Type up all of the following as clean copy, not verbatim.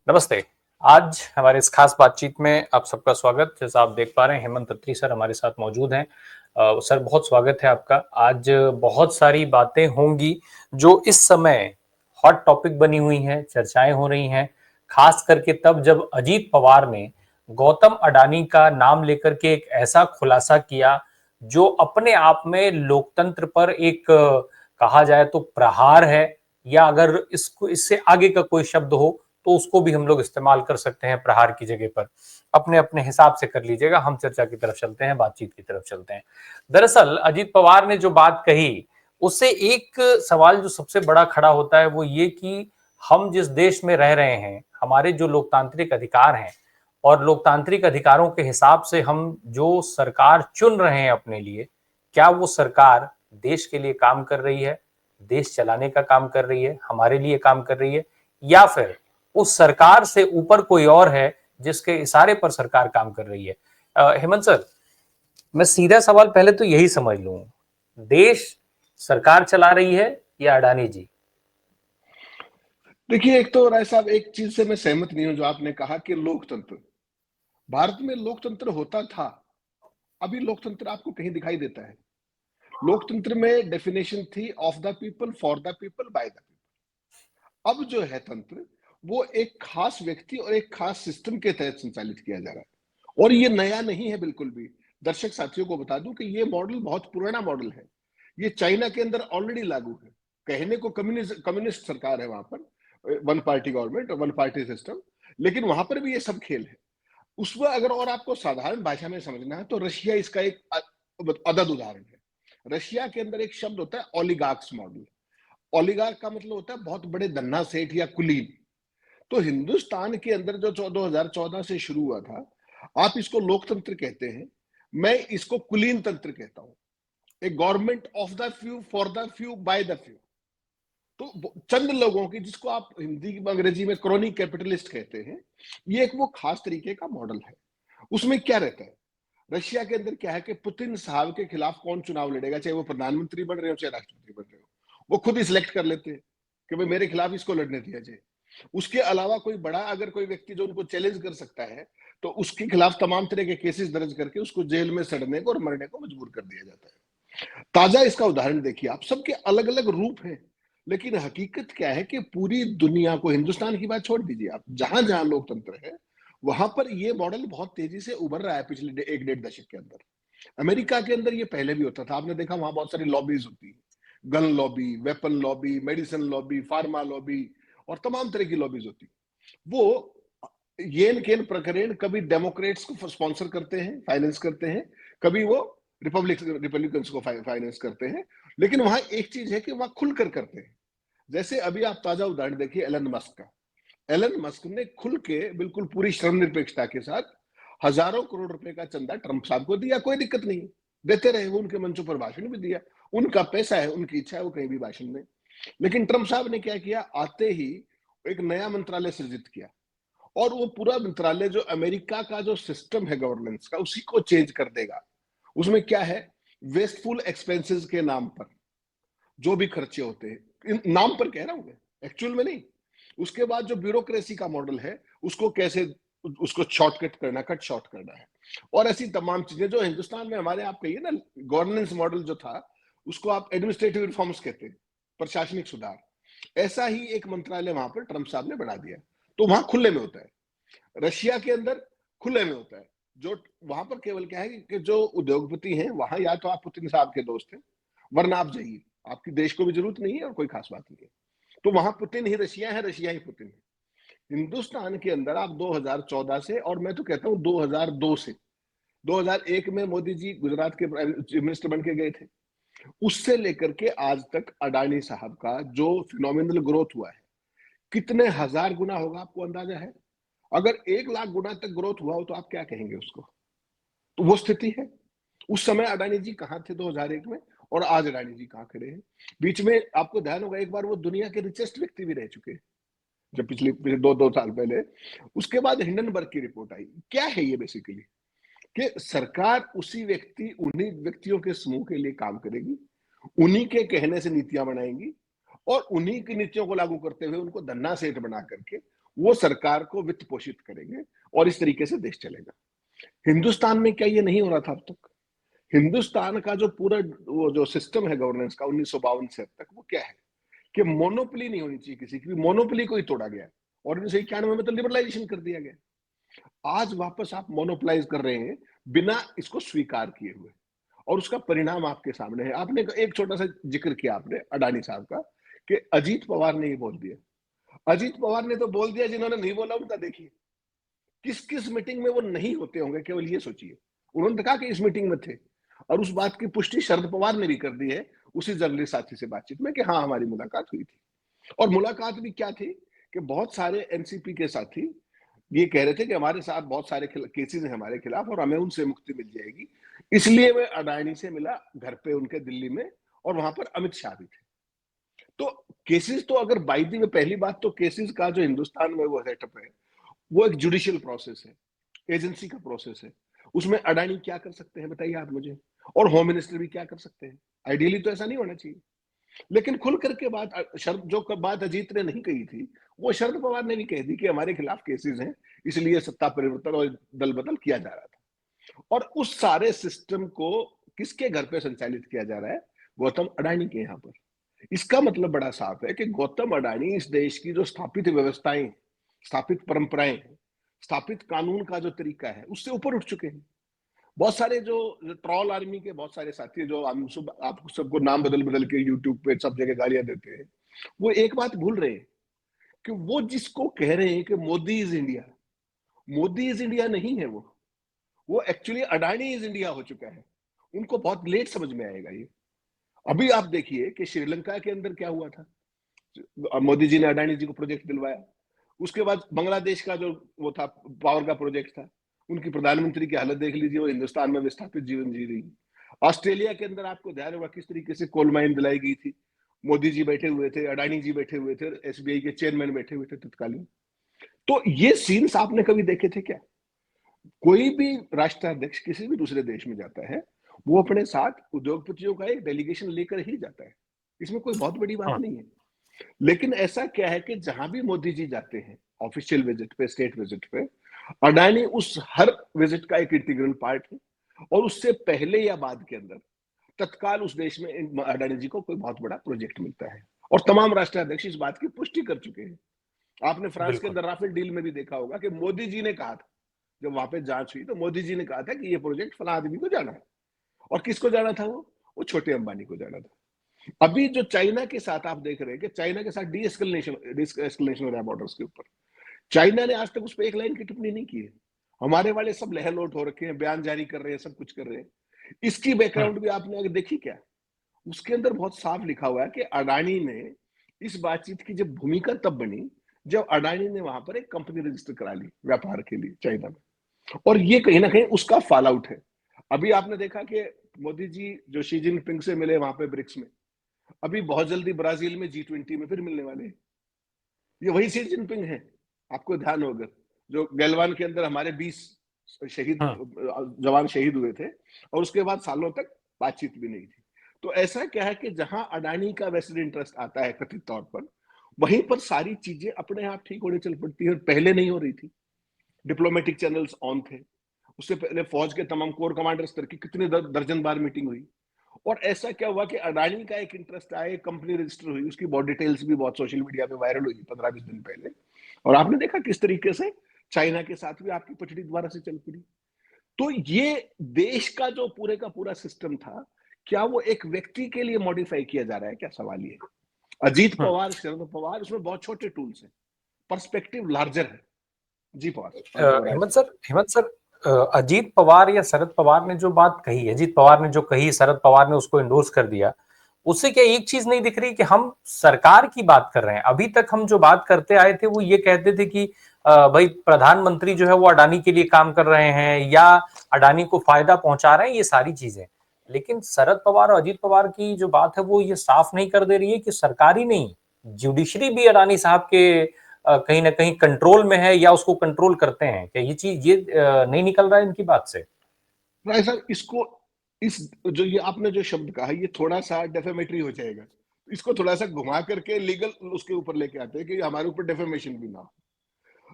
नमस्ते। आज हमारे इस खास बातचीत में आप सबका स्वागत। जैसा आप देख पा रहे हैं हेमंत अत्री सर हमारे साथ मौजूद हैं। सर बहुत स्वागत है आपका। आज बहुत सारी बातें होंगी जो इस समय हॉट टॉपिक बनी हुई हैं, चर्चाएं हो रही हैं। खास करके तब जब अजीत पवार ने गौतम अडानी का नाम लेकर के एक ऐसा खुलासा किया जो अपने आप में लोकतंत्र पर एक कहा जाए तो प्रहार है, या अगर इसको इससे आगे का कोई शब्द हो तो उसको भी हम लोग इस्तेमाल कर सकते हैं प्रहार की जगह पर। अपने अपने हिसाब से कर लीजिएगा। हम चर्चा की तरफ चलते हैं, बातचीत की तरफ चलते हैं। दरअसल अजीत पवार ने जो बात कही उससे एक सवाल जो सबसे बड़ा खड़ा होता है वो ये कि हम जिस देश में रह रहे हैं, हमारे जो लोकतांत्रिक अधिकार हैं और लोकतांत्रिक अधिकारों के हिसाब से हम जो सरकार चुन रहे हैं अपने लिए, क्या वो सरकार देश के लिए काम कर रही है, देश चलाने का काम कर रही है, हमारे लिए काम कर रही है, या फिर उस सरकार से ऊपर कोई और है जिसके इशारे पर सरकार काम कर रही है। हेमंत सर, मैं सीधा सवाल पहले तो यही समझ लूं, देश सरकार चला रही है या अडानी जी? देखिए, एक तो राय साहब, एक चीज से मैं सहमत नहीं हूं जो आपने कहा कि लोकतंत्र। भारत में लोकतंत्र होता था। अभी लोकतंत्र आपको कहीं दिखाई देता है? लोकतंत्र में डेफिनेशन थी of the people, for the people, by the people. अब जो है तंत्र, वो एक खास व्यक्ति और एक खास सिस्टम के तहत संचालित किया जा रहा है, और ये नया नहीं है बिल्कुल भी। दर्शक साथियों को बता दूं कि ये मॉडल बहुत पुराना मॉडल है। ये चाइना के अंदर ऑलरेडी लागू है। कहने को कम्युनिस्ट सरकार है वहां पर, वन पार्टी गवर्नमेंट और वन पार्टी सिस्टम, लेकिन वहां पर भी ये सब खेल है। उसमें अगर और आपको साधारण भाषा में समझना है तो रशिया इसका एक अदद उदाहरण है। रशिया के अंदर एक शब्द होता है ओलिगार्क्स मॉडल। ओलिगार्क का मतलब होता है बहुत बड़े धन्ना सेठ या कुलीन। तो हिंदुस्तान के अंदर जो 2014 से शुरू हुआ था, आप इसको लोकतंत्र कहते हैं, मैं इसको कुलीन तंत्र कहता हूं। एक government of the few, for the few, by the few. तो चंद लोगों की, जिसको आप हिंदी में अंग्रेजी में क्रोनी कैपिटलिस्ट कहते हैं, ये एक वो खास तरीके का मॉडल है। उसमें क्या रहता है? रशिया के अंदर क्या है कि पुतिन साहब के खिलाफ कौन चुनाव लड़ेगा, चाहे वो प्रधानमंत्री बन रहे हो चाहे राष्ट्रपति बन रहे हो, वो खुद ही सिलेक्ट कर लेते हैं कि भाई मेरे खिलाफ इसको लड़ने दिया जाए। उसके अलावा कोई बड़ा अगर कोई व्यक्ति जो उनको चैलेंज कर सकता है, तो उसके खिलाफ तमाम तरह के केसेस दर्ज करके उसको जेल में सड़ने को और मरने को मजबूर कर दिया जाता है। ताजा इसका उदाहरण देखिए आप। सबके अलग अलग रूप हैं, लेकिन हकीकत क्या है कि पूरी दुनिया को, हिंदुस्तान की बात छोड़ दीजिए आप, जहां जहां लोकतंत्र है वहां पर ये मॉडल बहुत तेजी से उभर रहा है पिछले एक डेढ़ दशक के अंदर। अमेरिका के अंदर ये पहले भी होता था, आपने देखा वहां बहुत सारी लॉबीज होती है। Gun lobby, weapon lobby, medicine lobby, pharma lobby, और तमाम तरह की लॉबीज होती। वो येन केन प्रकरण कभी डेमोक्रेट्स को स्पॉन्सर करते हैं, फाइनेंस करते हैं, कभी वो रिपब्लिकन्स को फाइनेंस करते हैं। लेकिन वहां एक चीज है कि वहां खुलकर करते हैं। जैसे अभी आप ताजा उदाहरण देखिए एलन मस्क का। एलन मस्क ने खुल के, बिल्कुल पूरी श्रम निरपेक्षता के साथ, हजारों करोड़ रुपए का चंदा ट्रंप साहब को दिया। कोई दिक्कत नहीं, देते रहे। वो उनके मंचों पर भाषण भी दिया। उनका पैसा है, उनकी इच्छा है, वो कहीं भी भाषण दें। लेकिन ट्रंप साहब ने क्या किया? आते ही एक नया मंत्रालय सृजित किया, और वो पूरा मंत्रालय जो अमेरिका का जो सिस्टम है गवर्नेंस का, उसी को चेंज कर देगा। उसमें क्या है? वेस्टफुल एक्सपेंसेस के नाम पर जो भी खर्चे होते हैं, नाम पर कह रहा हूं मैं, एक्चुअल में नहीं। उसके बाद जो ब्यूरोक्रेसी का मॉडल है, उसको कैसे, उसको शॉर्टकट करना, कट शॉर्ट करना है, और ऐसी तमाम चीजें जो हिंदुस्तान में हमारे, आप कहिए ना, गवर्नेंस मॉडल जो था, उसको आप एडमिनिस्ट्रेटिव रिफॉर्म्स कहते हैं, प्रशासनिक सुधार। ऐसा ही एक मंत्रालय वहां पर ट्रंप साहब ने बना दिया। तो वहां खुले में होता है। रशिया के अंदर खुले में होता है। जो वहां पर केवल क्या है कि जो उद्योगपति हैं वहां, या तो आप पुतिन साहब के दोस्त हैं, वरना आप जाइए, आपकी देश को भी जरूरत नहीं है और कोई खास बात नहीं है। तो वहां पुतिन ही रशिया है, रशिया ही पुतिन है। हिंदुस्तान के अंदर आप 2014 से, और मैं तो कहता हूं 2002 से, 2001 में मोदी जी गुजरात के चीफ मिनिस्टर बन के गए थे, उससे लेकर के आज तक अडानी साहब का जो फिनोमिनल ग्रोथ हुआ है, कितने हजार गुना होगा आपको अंदाजा है? अगर 1 लाख गुना तक ग्रोथ हुआ हो तो आप क्या कहेंगे उसको? तो वो स्थिति है। उस समय अडानी जी कहां थे 2001 में, और आज अडानी जी कहां खड़े हैं? बीच में आपको ध्यान होगा, एक बार वो दुनिया के रिचेस्ट व्यक्ति भी रह चुके हैं, जब पिछले पिछले दो साल पहले। उसके बाद हिंडनबर्ग की रिपोर्ट आई। क्या है ये? बेसिकली कि सरकार उसी व्यक्ति, उन्हीं व्यक्तियों के समूह के लिए काम करेगी, उन्हीं के कहने से नीतियां बनाएंगी, और उन्हीं की नीतियों को लागू करते हुए उनको धन्ना सेठ बना करके वो सरकार को वित्त पोषित करेंगे और इस तरीके से देश चलेगा। हिंदुस्तान में क्या ये नहीं हो रहा था अब तक? हिंदुस्तान का जो पूरा वो जो सिस्टम है गवर्नेंस का 1952 से अब तक, वो क्या है कि मोनोपोली नहीं होनी चाहिए किसी की भी, मोनोपोली को ही तोड़ा गया और 1991 में तो लिबरलाइजेशन कर दिया गया। आज वापस आप मोनोपोलाइज कर रहे हैं बिना इसको स्वीकार किए हुए, और उसका परिणाम आपके सामने है। आपने एक छोटा सा जिक्र किया आपने अडानी साहब का कि अजीत पवार ने ही बोल दिया। अजीत पवार ने तो बोल दिया, जिन्होंने नहीं बोला उनका देखिए किस किस मीटिंग में वो नहीं होते होंगे, केवल ये सोचिए। उन्होंने कहा कि इस मीटिंग में थे, और उस बात की पुष्टि शरद पवार ने भी कर दी है उसी जर्नलिस्ट साथी से बातचीत में कि हाँ हमारी मुलाकात हुई थी। और मुलाकात भी क्या थी कि बहुत सारे एनसीपी के साथी ये कह रहे थे कि हमारे साथ बहुत सारे केसेस हैं हमारे खिलाफ और हमें उनसे मुक्ति मिल जाएगी, इसलिए मैं अडानी से मिला घर पे उनके दिल्ली में, और वहां पर अमित शाह भी थे। तो केसेस तो अगर बाई दी में, पहली बात तो केसेस का जो हिंदुस्तान में वो सेटअप है वो एक जुडिशियल प्रोसेस है, एजेंसी का प्रोसेस है। उसमें अडानी क्या कर सकते हैं बताइए आप मुझे, और होम मिनिस्टर भी क्या कर सकते हैं? आइडियली तो ऐसा नहीं होना चाहिए। लेकिन खुल करके बात शरद जो बात अजीत ने नहीं कही थी वो शरद पवार ने भी कह दी कि हमारे खिलाफ केसेस हैं, इसलिए सत्ता परिवर्तन और दल बदल किया जा रहा था। और उस सारे सिस्टम को किसके घर पे संचालित किया जा रहा है? गौतम अडानी के यहाँ पर। इसका मतलब बड़ा साफ है कि गौतम अडानी इस देश की जो स्थापित व्यवस्थाएं, स्थापित परंपराएं, स्थापित कानून का जो तरीका है उससे ऊपर उठ चुके हैं। बहुत सारे जो ट्रॉल आर्मी के बहुत सारे साथी जो हम सब आप सबको नाम बदल बदल के यूट्यूब पे सब जगह गालियां देते हैं, वो एक बात भूल रहे हैं कि वो जिसको कह रहे हैं कि Modi is India, Modi is India नहीं है। वो एक्चुअली अडानी इज इंडिया हो चुका है। उनको बहुत लेट समझ में आएगा ये। अभी आप देखिए कि श्रीलंका के अंदर क्या हुआ था। मोदी जी ने अडानी जी को प्रोजेक्ट दिलवाया। उसके बाद बांग्लादेश का जो वो था पावर का प्रोजेक्ट था, उनकी प्रधानमंत्री की हालत देख लीजिए, वो हिंदुस्तान में विस्थापित जीवन जी रही। ऑस्ट्रेलिया के अंदर आपको ध्यान होगा किस तरीके से कोल माइन दिलाई गई थी। मोदी जी बैठे हुए थे, अडानी जी बैठे हुए थे, एसबीआई के चेयरमैन बैठे हुए थे तत्कालीन। तो ये सीन्स आपने कभी देखे थे क्या? कोई भी राष्ट्राध्यक्ष किसी भी दूसरे देश में जाता है, वो अपने साथ उद्योगपतियों का एक डेलीगेशन लेकर ही जाता है। इसमें कोई बहुत बड़ी बात हाँ, नहीं है। लेकिन ऐसा क्या है कि जहां भी मोदी जी जाते हैं ऑफिशियल विजिट पे, स्टेट विजिट पे, अडानी उस हर विजिट का एक इंटीग्रल पार्ट है, और उससे पहले या बाद के अंदर तत्काल उस देश में अडानी जी को कोई बहुत बड़ा प्रोजेक्ट मिलता है। और तमाम राष्ट्राध्यक्ष इस बात की पुष्टि कर चुके हैं। आपने फ्रांस के बिल्कुल। अंदर राफेल डील में भी देखा होगा कि मोदी जी ने कहा था, जब वहां पे जांच हुई तो मोदी जी ने कहा था कि ये प्रोजेक्ट फला आदमी को जाना है। और किसको जाना था? वो छोटे अंबानी को जाना था। अभी जो चाइना के साथ आप देख रहे हैं कि चाइना के साथ डी एस्केलेशन हो रहा है बॉर्डर्स के ऊपर। चाइना ने आज तक उस पर एक लाइन की टिप्पणी नहीं की है। हमारे वाले सब लहलोट हो रखे हैं, बयान जारी कर रहे हैं, सब कुछ कर रहे हैं। इसकी हम्म, बैकग्राउंड भी आपने अगर देखी क्या, उसके अंदर बहुत साफ लिखा हुआ है कि अडानी ने इस बातचीत की जब भूमिका तब बनी जब अडानी ने वहां पर एक कंपनी रजिस्टर करा ली व्यापार के लिए चाइना में। और ये कहीं ना कहीं उसका फॉल आउट है। अभी आपने देखा कि मोदी जी जो शी जिनपिंग से मिले वहां पे ब्रिक्स में, अभी बहुत जल्दी ब्राजील में G20 में फिर मिलने वाले हैं। ये वही शी जिनपिंग है, आपको ध्यान होगा, जो गलवान के अंदर हमारे 20 शहीद हम्म, जवान शहीद हुए थे, और उसके बाद सालों तक बातचीत भी नहीं थी। तो ऐसा क्या है कि जहां अडानी का वेस्टेड इंटरेस्ट आता है कथित तौर पर, वहीं पर सारी चीजें अपने आप ठीक होने चल पड़ती है। पहले नहीं हो रही थी। डिप्लोमेटिक चैनल्स ऑन थे। उससे पहले फौज के तमाम कोर कमांडर स्तर की कितने दर्जन बार मीटिंग हुई। और ऐसा क्या हुआ कि अडानी का एक इंटरेस्ट आया, एक कंपनी रजिस्टर हुई, उसकी बहुत डिटेल्स भी बहुत सोशल मीडिया पे वायरल हुई 15-20 दिन पहले। और आपने देखा किस तरीके से चाइना के साथ भी आपकी पटड़ी दोबारा से चल पड़ी। तो ये देश का जो पूरे का पूरा सिस्टम था, क्या वो एक व्यक्ति के लिए मॉडिफाई किया जा रहा है? क्या सवाल ये है। अजीत हम्म। पवार, शरद पवार, उसमें बहुत छोटे टूल्स हैं, पर्सपेक्टिव लार्जर है। जी पवार, राय हेमंत सर, हेमंत सर, अजीत पवार या शरद पवार ने जो बात कही, अजीत पवार ने जो कही, शरद पवार ने उसको इंडोर्स कर दिया, उससे क्या एक चीज नहीं दिख रही कि हम सरकार की बात कर रहे हैं? अभी तक हम जो बात करते आए थे वो ये कहते थे कि भाई प्रधानमंत्री जो है वो अडानी के लिए काम कर रहे हैं या अडानी को फायदा पहुंचा रहे हैं, ये सारी चीजें। लेकिन शरद पवार और अजीत पवार की जो बात है वो ये साफ नहीं कर दे रही है कि सरकारी नहीं, जुडिशरी भी अडानी साहब के कहीं ना कहीं कंट्रोल में है या उसको कंट्रोल करते हैं। क्या ये चीज ये नहीं निकल रहा है इनकी बात से? साहब, इसको इस जो ये आपने जो शब्द कहा ये थोड़ा सा डेफेमेटरी हो जाएगा। इसको थोड़ा सा घुमा करके लीगल उसके ऊपर लेके आते हैं कि हमारे ऊपर डेफेमेशन भी ना हो।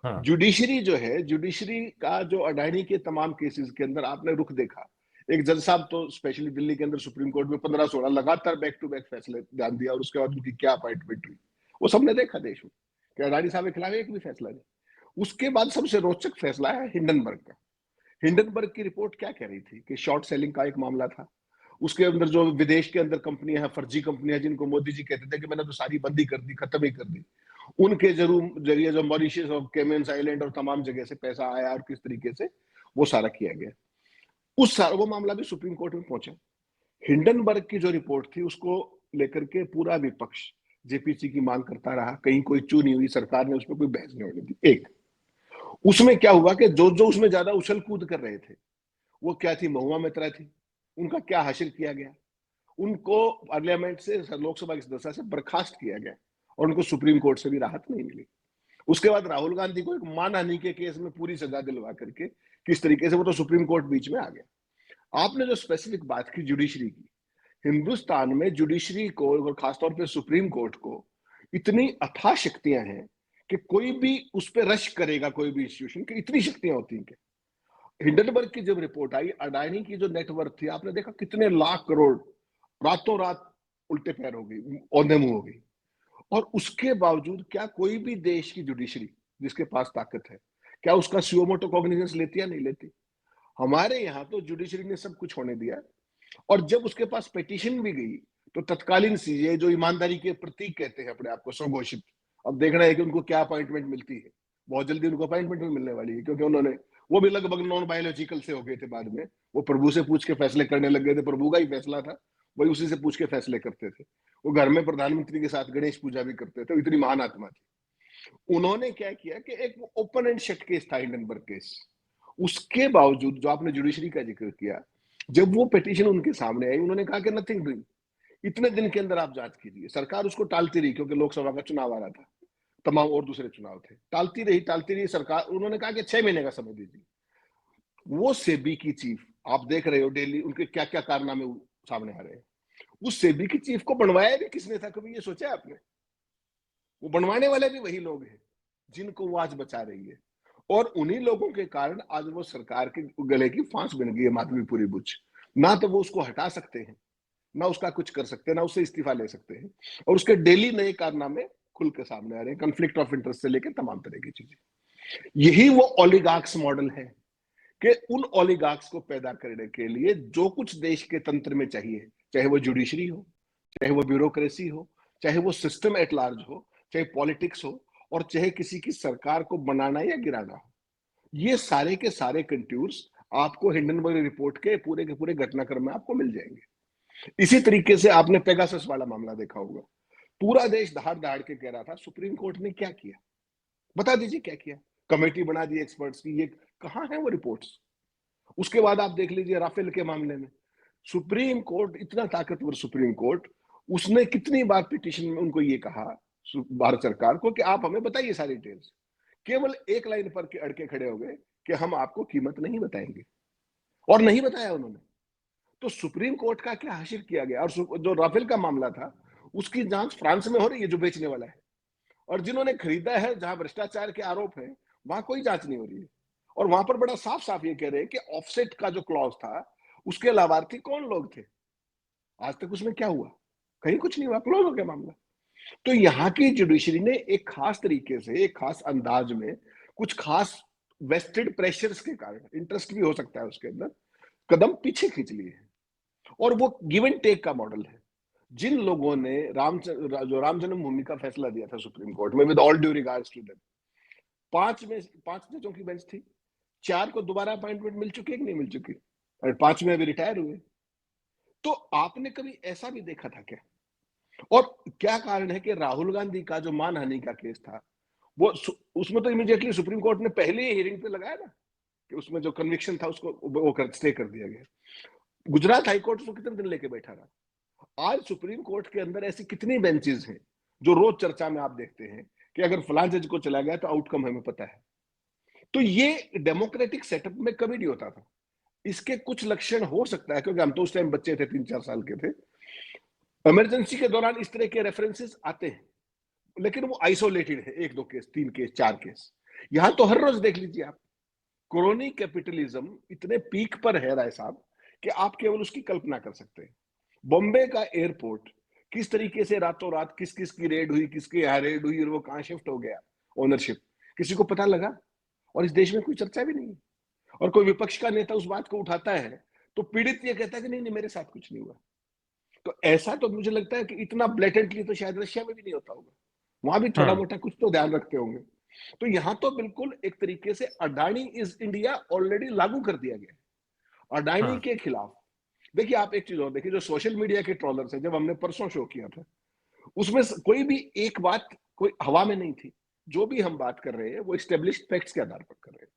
हाँ। जुडिशरी जो है, जुडिशरी का जो अडानी के तमाम केसेस के अंदर आपने रुख देखा, एक जज साहब तो स्पेशली दिल्ली के अंदर सुप्रीम कोर्ट में 15-16 लगातार बैक टू बैक फैसले ध्यान दिया, और उसके बाद उनकी क्या अपॉइंटमेंट हुई वो सबने देखा देश में, कि अडानी साहब के खिलाफ एक भी फैसला नहीं। उसके बाद सबसे रोचक फैसला है हिंडनबर्ग का। हिंडनबर्ग की रिपोर्ट क्या कह रही थी कि शॉर्ट सेलिंग का एक मामला था, उसके अंदर जो विदेश के अंदर कंपनियां हैं, फर्जी कंपनियां, जिनको मोदी जी कहते थे कि मैंने तो सारी बंदी कर दी, खत्म ही कर दी, उनके जरिए जो मॉरिशस और केमेंस आइलैंड और तमाम जगह से पैसा आया और किस तरीके से वो सारा किया गया, उस सारा वो मामला भी सुप्रीम कोर्ट में पहुंचा। हिंडनबर्ग की जो रिपोर्ट थी उसको लेकर के पूरा विपक्ष जेपीसी की मांग करता रहा, कहीं कोई चू नहीं हुई, सरकार ने उसमें कोई बहस नहीं होने दी। एक उसमें क्या हुआ कि जो जो उसमें ज्यादा उछल कूद कर रहे थे, वो क्या थी, महुआ मित्रा थी, उनका क्या हासिल किया गया, उनको पार्लियामेंट से, लोकसभा की सदस्य से बर्खास्त किया गया और उनको सुप्रीम कोर्ट से भी राहत नहीं मिली। उसके बाद राहुल गांधी को एक मानहानि के केस में पूरी सजा दिलवा करके किस तरीके से वो तो सुप्रीम कोर्ट बीच में आ गया। आपने जो स्पेसिफिक बात की जुडिशरी की, हिंदुस्तान में जुडिशरी को और खासतौर पर सुप्रीम कोर्ट को इतनी अथाह शक्तियां हैं कि कोई भी उस पर रश करेगा, कोई भी इंस्टीट्यूशन की इतनी शक्तियां होती हैं। हिंडनबर्ग की जब रिपोर्ट आई, अडानी की जो नेटवर्थ थी, आपने देखा कितने लाख करोड़ रातों रात उल्टे पैर हो गई, औंधे मुंह हो गई। और उसके बावजूद क्या कोई भी देश की जुडिशरी जिसके पास ताकत है, क्या उसका सुओमोटो कॉग्निजेंस लेती या नहीं लेती? हमारे यहाँ तो जुडिशरी ने सब कुछ होने दिया, और जब उसके पास पिटीशन भी गई तो तत्कालीन सीजे, जो ईमानदारी के प्रतीक कहते हैं अपने आप को, स्वघोषित, अब देखना है कि उनको क्या अपॉइंटमेंट मिलती है। बहुत जल्दी उनको अपॉइंटमेंट भी मिलने वाली है, क्योंकि उन्होंने, वो भी लगभग नॉन बायोलॉजिकल से हो गए थे बाद में, वो प्रभु से पूछ के फैसले करने लग गए थे, प्रभु का ही फैसला था, वही उसी से पूछ के फैसले करते थे। वो घर में प्रधानमंत्री के साथ गणेश पूजा भी करते थे, इतनी महान आत्मा थी। उन्होंने क्या किया कि एक ओपन एंड शट केस था हिंडनबर्ग केस, उसके बावजूद जो आपने जुडिशरी का जिक्र किया, जब वो पिटीशन उनके सामने आई, उन्होंने कहा कि नथिंग डूइंग, इतने दिन के अंदर आप जांच कीजिए। सरकार उसको टालती रही, क्योंकि लोकसभा का चुनाव आ रहा था, तमाम और दूसरे चुनाव थे, टालती रही सरकार। उन्होंने कहा कि 6 महीने का समय दीजिए। वो सेबी की चीफ, आप देख रहे हो डेली उनके क्या क्या कारनामे सामने आ रहे हैं। उस सेबी की चीफ को बनवाया भी किसने था, कभी ये सोचा है आपने? वो बनवाने वाले भी वही लोग हैं जिनको वो आज बचा रही है, और उन्हीं लोगों के कारण आज वो सरकार के गले की फांस बन गई है माधवीपुरी बुच। ना तो वो उसको हटा सकते हैं, ना उसका कुछ कर सकते हैं, ना उससे इस्तीफा ले सकते हैं, और उसके डेली नए कारनामे खुल के सामने आ रहे हैं, कॉन्फ्लिक्ट ऑफ इंटरेस्ट से लेकर तमाम तरह की चीजें। यही वो ओलिगार्क्स मॉडल है कि उन ओलिगार्क्स को पैदा करने के लिए जो कुछ देश के तंत्र में चाहिए, चाहे वो जुडिशरी हो, चाहे वो ब्यूरोक्रेसी हो, चाहे वो सिस्टम एट लार्ज हो, चाहे पॉलिटिक्स हो, और चाहे किसी की सरकार को बनाना या गिराना हो, ये सारे के सारे कंट्यूर्स आपको हिंडनबर्ग रिपोर्ट के पूरे घटनाक्रम में आपको मिल जाएंगे। इसी तरीके से आपने पेगासस वाला मामला देखा होगा, पूरा देश दहाड़ दहाड़ के कह रहा था सुप्रीम कोर्ट ने क्या किया, बता दीजिए क्या किया। कमेटी बना दी एक्सपर्ट्स की, ये कहां है वो रिपोर्ट्स? उसके बाद आप देख लीजिए राफेल के मामले में, सुप्रीम कोर्ट इतना ताकतवर सुप्रीम कोर्ट, उसने कितनी बार पिटीशन में उनको ये कहा, भारत सरकार को, कि आप हमें बताइए सारी डिटेल्स। केवल एक लाइन पर के अड़के खड़े हो गए कि हम आपको कीमत नहीं बताएंगे, और नहीं बताया उन्होंने। तो सुप्रीम कोर्ट का क्या हासिल किया गया? और जो राफेल का मामला था, उसकी जांच फ्रांस में हो रही है, जो बेचने वाला है, और जिन्होंने खरीदा है, जहां भ्रष्टाचार के आरोप है, वहां कोई जांच नहीं हो रही है। और वहां पर बड़ा साफ साफ ये कह रहे हैं कि ऑफसेट का जो क्लॉज था, उसके लाभार्थी कौन लोग थे, आज तक उसमें क्या हुआ? कहीं कुछ नहीं हुआ, क्लोज हो गया मामला। तो यहाँ की जुडिशरी ने एक खास तरीके से, एक खास अंदाज में, कुछ खास वेस्टेड प्रेशर्स के कारण, इंटरेस्ट भी हो सकता है उसके अंदर, कदम पीछे खींच लिए हैं। और वो गिव एंड टेक का मॉडल है। जिन लोगों ने राम जन्मभूमि का फैसला दिया था सुप्रीम कोर्ट में, with all due regards to them, 5 जजों की बेंच थी, 4 को दोबारा अपॉइंटमेंट मिल चुकी है कि नहीं मिल चुकी, और 5 में अभी रिटायर हुए। तो आपने कभी ऐसा भी देखा था क्या? और क्या कारण है कि राहुल गांधी का जो मानहानि का केस था, वो उसमें तो इमीडिएटली सुप्रीम कोर्ट ने पहले ही हियरिंग पे लगाया ना, कि उसमें जो कन्विक्शन था उसको वो स्टे कर दिया गया। गुजरात हाईकोर्ट उसको कितने दिन लेके बैठा रहा। आज सुप्रीम कोर्ट के अंदर ऐसी कितनी बेंचेस हैं जो रोज चर्चा में आप देखते हैं कि अगर फलां जज को चला गया तो आउटकम हमें पता है। तो ये डेमोक्रेटिक सेटअप में कभी नहीं होता था। इसके कुछ लक्षण हो सकता है, क्योंकि हम तो उस टाइम बच्चे थे, 3-4 साल के थे, इमरजेंसी के दौरान इस तरह के रेफरेंसेस आते हैं, लेकिन वो आइसोलेटेड है, 1-2 केस, 3 केस, 4 केस। यहां तो हर रोज देख लीजिए आप, क्रोनी कैपिटलिज्म इतने पीक पर है राय साहब कि आप केवल उसकी कल्पना कर सकते हैं। बॉम्बे का एयरपोर्ट किस तरीके से रातों रात किस किस की रेड हुई, किसके यहाँ रेड हुई और वो कहाँ शिफ्ट हो गया ओनरशिप, किसी को पता लगा? और इस देश में कोई चर्चा भी नहीं है। और कोई विपक्ष का नेता उस बात को उठाता है तो पीड़ित ये कहता है कि नहीं नहीं मेरे साथ कुछ नहीं हुआ। तो ऐसा तो मुझे लगता है कि इतना ब्लेटेंटली तो शायद रशिया में भी नहीं होता होगा, वहां भी थोड़ा हम्म। मोटा कुछ तो ध्यान रखते होंगे। तो यहाँ तो बिल्कुल एक तरीके से अडानी इज इंडिया ऑलरेडी लागू कर दिया गया है। अडानी हम्म। के खिलाफ देखिए, आप एक चीज और देखिए, जो सोशल मीडिया के ट्रोलर्स है, जब हमने परसों शो किया था उसमें कोई भी एक बात कोई हवा में नहीं थी। जो भी हम बात कर रहे हैं वो स्टेब्लिश्ड फैक्ट्स के आधार पर कर रहे हैं।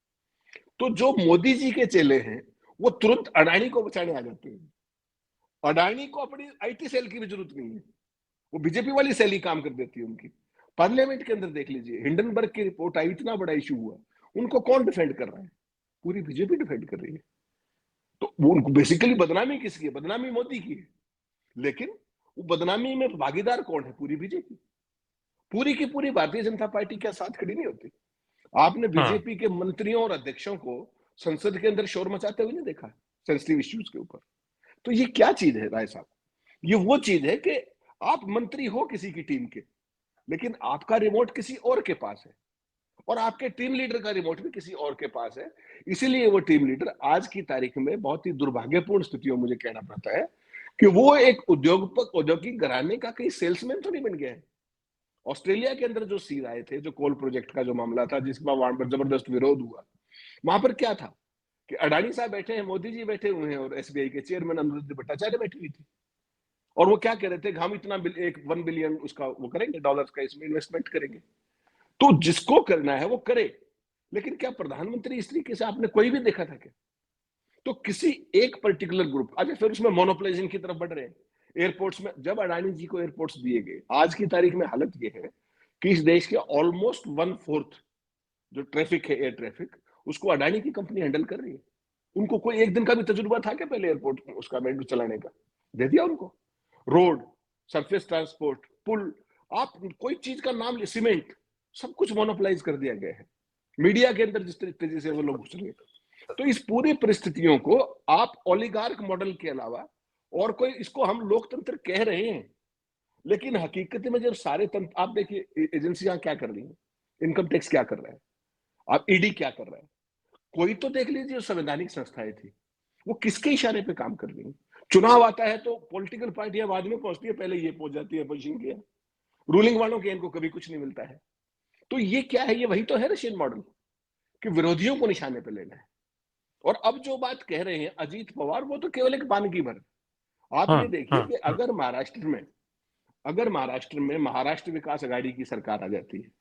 तो जो मोदी जी के चेले हैं वो तुरंत अडानी को बचाने आ जाते हैं। अडानी को अपनी आईटी सेल की भी जरूरत नहीं है, वो बीजेपी वाली सेल ही काम कर देती है उनकी। पार्लियामेंट के अंदर देख लीजिए, हिंडनबर्ग की रिपोर्ट आई, इतना बड़ा इशू हुआ, उनको कौन डिफेंड कर रहा है? पूरी बीजेपी डिफेंड कर रही है। तो वो उनको बेसिकली बदनामी किसकी है? बदनामी मोदी की है। लेकिन वो बदनामी में भागीदार कौन है? पूरी बीजेपी, पूरी की पूरी भारतीय जनता पार्टी के साथ खड़ी नहीं होती। आपने हम्म। बीजेपी के मंत्रियों और अध्यक्षों को संसद के अंदर शोर मचाते हुए नहीं देखा सेंसिटिव इश्यूज के ऊपर। तो ये क्या चीज है राय साहब? ये वो चीज है कि आप मंत्री हो किसी की टीम के, लेकिन आपका रिमोट किसी और के पास है, और आपके टीम लीडर का रिमोट भी किसी और के पास है। इसीलिए वो टीम लीडर आज की तारीख में बहुत ही दुर्भाग्यपूर्ण स्थितियों, मुझे कहना पड़ता है कि वो एक औद्योगिक घराने का कहीं सेल्समैन तो नहीं बन गया है। ऑस्ट्रेलिया के अंदर जो सीर आए थे, जो कोल प्रोजेक्ट का जो मामला था जिसमें वहां पर जबरदस्त विरोध हुआ, वहां पर क्या था कि अडानी साहब बैठे हैं, मोदी जी बैठे हुए हैं, और एसबीआई के चेयरमैन अनुरुद्ध भट्टाचार्य बैठी हुई थी। और वो क्या कह रहे थे कि हम इतना एक 1 बिलियन उसका वो करेंगे, डॉलर्स का इसमें इन्वेस्टमेंट करेंगे। तो जिसको करना है वो करे, लेकिन क्या प्रधानमंत्री इस तरीके से आपने कोई भी देखा था क्या? तो किसी एक पर्टिकुलर ग्रुप, अच्छा फिर उसमें मोनोपोलाइजिंग की तरफ बढ़ रहे हैं। एयरपोर्ट्स में जब अडानी जी को एयरपोर्ट्स दिए गए, आज की तारीख में हालत यह है कि इस देश के ऑलमोस्ट 1/4 जो ट्रैफिक है, एयर ट्रैफिक, उसको अडानी की कंपनी हैंडल कर रही है। उनको कोई एक दिन का भी तजुर्बा था क्या पहले एयरपोर्ट उसका मेट्रो चलाने का? दे दिया उनको। रोड, सरफेस ट्रांसपोर्ट, पुल, आप कोई चीज का नाम, सीमेंट, सब कुछ मोनोपोलाइज कर दिया गया है। मीडिया के अंदर जिस तेजी से वो लोग घुस रहे हैं। तो इस पूरी परिस्थितियों को आप ओलिगार्क मॉडल के अलावा और कोई, इसको हम लोकतंत्र कह रहे हैं, लेकिन हकीकत में जब सारे तंत्र आप देखिए, एजेंसियां क्या कर रही हैं, इनकम टैक्स क्या कर रहा है, आप ईडी क्या कर रहा है, कोई तो देख लीजिए। संवैधानिक संस्थाएं थी, वो किसके इशारे पे काम कर रही है? चुनाव आता है तो पॉलिटिकल पार्टियां बाद में पहुंचती है, पहले ये पहुंच जाती है अपोजिशन के। रूलिंग वालों के इनको कभी कुछ नहीं मिलता है। तो ये क्या है? ये वही तो है रशियन मॉडल, कि विरोधियों को निशाने पे लेना है। और अब जो बात कह रहे हैं अजीत पवार, वो तो केवल एक बानगी भर। आप ये हम्म। देखिए कि अगर महाराष्ट्र में महाराष्ट्र विकास अघाड़ी की सरकार आ जाती है,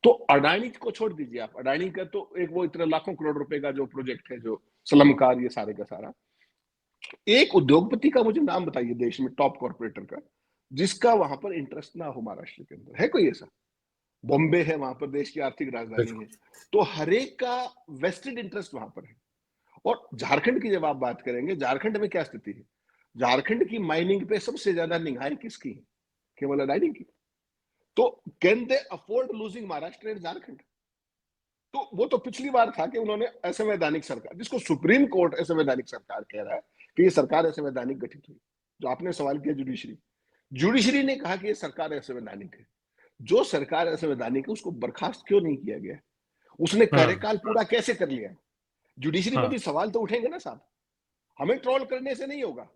तो अडानी को छोड़ दीजिए आप, अडानी का तो एक वो इतना लाखों करोड़ रुपए का जो प्रोजेक्ट है, जो सलमकार, ये सारे का सारा, एक उद्योगपति का मुझे नाम बताइए देश में, टॉप कॉर्पोरेटर का, जिसका वहां पर इंटरेस्ट ना हो। महाराष्ट्र के अंदर है कोई ऐसा? बॉम्बे है, वहां पर देश की आर्थिक राजधानी बिल्कुल। है, तो हरेक का वेस्टेड इंटरेस्ट वहां पर है। और झारखंड की जब आप बात करेंगे, झारखंड में क्या स्थिति है? झारखंड की माइनिंग पे सबसे ज्यादा निगाहें किसकी है? केवल अडानी की। तो can they afford losing Maharashtra and Jharkhand? तो वो तो पिछली बार था कि उन्होंने असंवैधानिक सरकार, जिसको सुप्रीम कोर्ट असंवैधानिक सरकार कह रहा है कि ये सरकार असंवैधानिक गठित हुई। जो आपने सवाल किया जुडिशरी, जुडिशरी ने कहा कि ये सरकार असंवैधानिक है। जो सरकार असंवैधानिक है उसको बर्खास्त क्यों नहीं किया गया? उसने हम्म। कार्यकाल पूरा कैसे कर लिया? जुडिशरी पे हम्म। भी सवाल तो उठेंगे ना साहब। हमें ट्रोल करने से नहीं होगा।